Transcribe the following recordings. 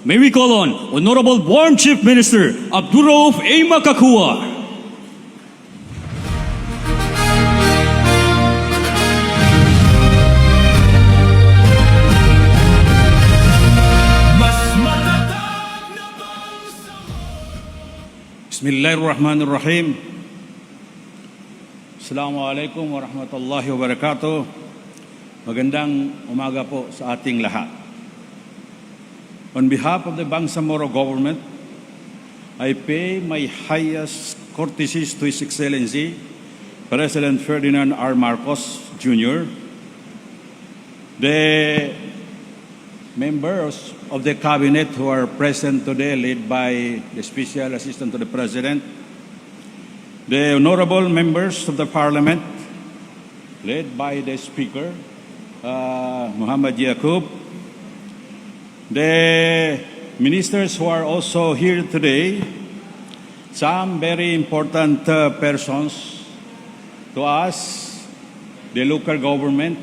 May we call on Honorable Warm Chief Minister Abdurrauf A. Makakua. Bismillahirrahmanirrahim. Assalamualaikum warahmatullahi wabarakatuh. Magandang umaga po sa ating lahat. On behalf of the Bangsamoro government, I pay my highest courtesies to His Excellency, President Ferdinand R. Marcos Jr., the members of the cabinet who are present today, led by the Special Assistant to the President, the honorable members of the Parliament, led by the Speaker, Muhammad Yaqub, the ministers who are also here today, some very important persons to us, the local government,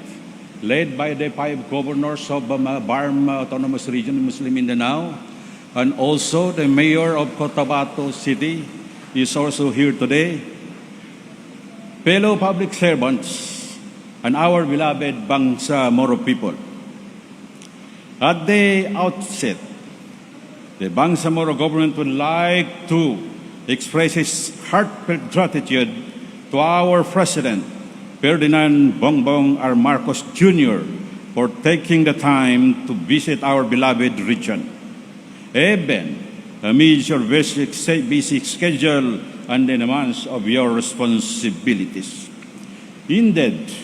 led by the 5 governors of Barm Autonomous Region, Muslim Mindanao, and also the mayor of Cotabato City is also here today. Fellow public servants and our beloved Bangsamoro people. At the outset, the Bangsamoro government would like to express its heartfelt gratitude to our President, Ferdinand Bongbong R. Marcos Jr., for taking the time to visit our beloved region, even amidst your busy schedule and the demands of your responsibilities. Indeed,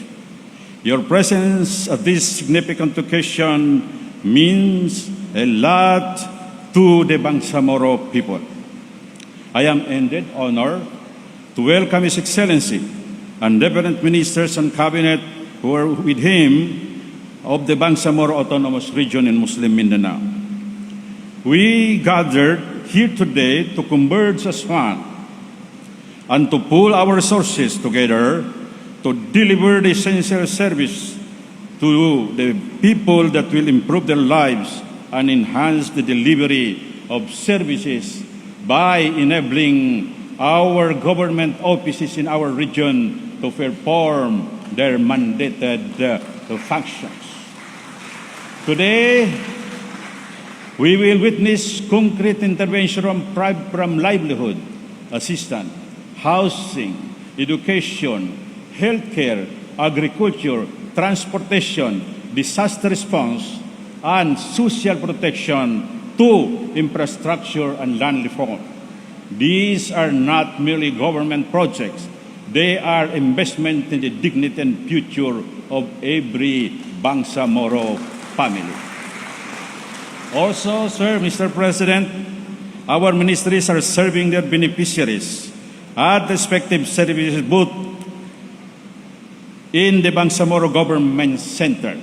your presence at this significant occasion means a lot to the Bangsamoro people. I am indeed honored to welcome His Excellency and different ministers and cabinet who are with him of the Bangsamoro Autonomous Region in Muslim Mindanao. We gathered here today to converge as one and to pool our resources together to deliver the essential service to the people that will improve their lives and enhance the delivery of services by enabling our government offices in our region to perform their mandated functions. Today, we will witness concrete intervention from livelihood, assistance, housing, education, healthcare, agriculture, transportation, disaster response, and social protection to infrastructure and land reform. These are not merely government projects. They are investment in the dignity and future of every Bangsamoro family. Also, sir, Mr. President, our ministries are serving their beneficiaries at respective services booth in the Bangsamoro Government Center.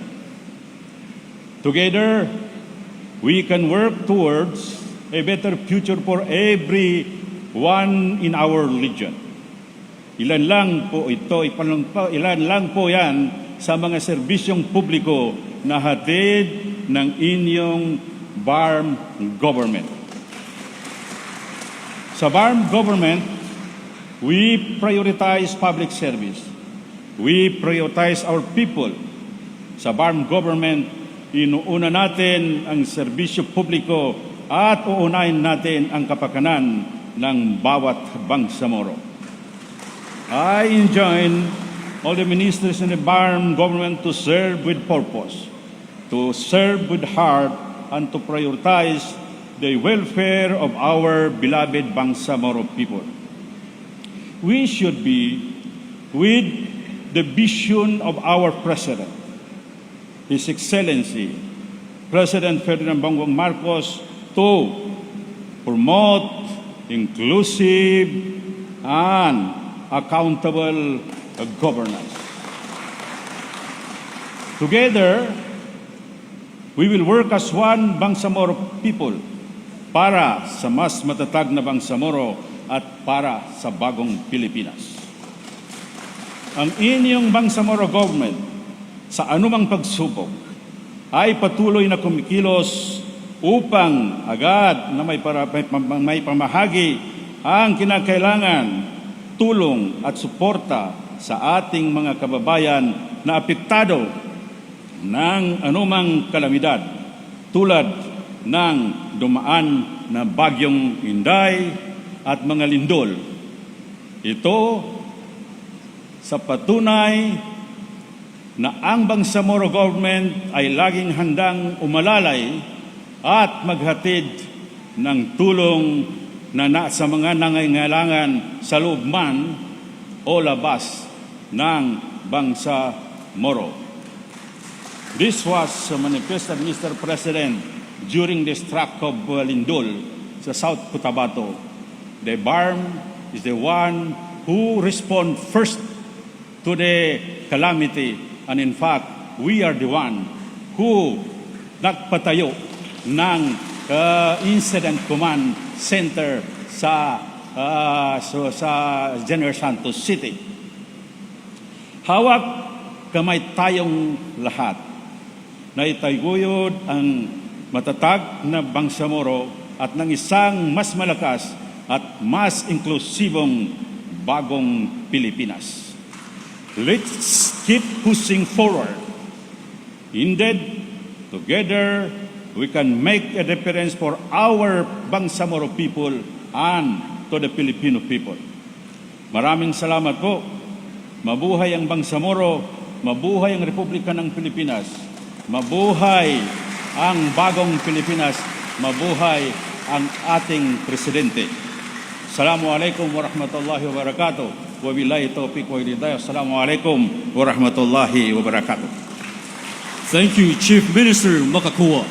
Together, we can work towards a better future for everyone in our region. Ilan lang po yan sa mga serbisyong publiko na hatid ng inyong BARM government. Sa BARM government, we prioritize public service. We prioritize our people. Sa BARM government, inuuna natin ang serbisyo publiko at uunahin natin ang kapakanan ng bawat Bangsamoro. I enjoin all the ministers in the BARM government to serve with purpose, to serve with heart, and to prioritize the welfare of our beloved Bangsamoro people. We should be with the vision of our President, His Excellency, President Ferdinand Bongbong Marcos, to promote inclusive and accountable governance. Together, we will work as one Bangsamoro people para sa mas matatag na Bangsamoro at para sa bagong Pilipinas. Ang inyong Bangsamoro government sa anumang pagsubok ay patuloy na kumikilos upang agad na may pamahagi ang kinakailangan, tulong at suporta sa ating mga kababayan na apektado ng anumang kalamidad tulad ng dumaan na bagyong Inday at mga lindol. Ito sa patunay na ang Bangsamoro government ay laging handang umalalay at maghatid ng tulong sa mga nangangailangan sa loob man o labas ng Bangsamoro. This was manifested, Mr. President, during the stroke of Lindol sa South Cotabato. The BARM is the one who respond first to the calamity, and in fact, we are the one who nagpatayo ng Incident Command Center sa General Santos City. Hawak kamay tayong lahat na itaguyod ang matatag na Bangsamoro at ng isang mas malakas at mas inklusibong bagong Pilipinas. Let's keep pushing forward. Indeed, together, we can make a difference for our Bangsamoro people and to the Filipino people. Maraming salamat po. Mabuhay ang Bangsamoro, mabuhay ang Republika ng Pilipinas, mabuhay ang bagong Pilipinas, mabuhay ang ating Presidente. Assalamualaikum warahmatullahi wabarakatuh. Wabillahi taufiq wa hidayah. Assalamualaikum warahmatullahi wabarakatuh. Thank you, Chief Minister Makakua.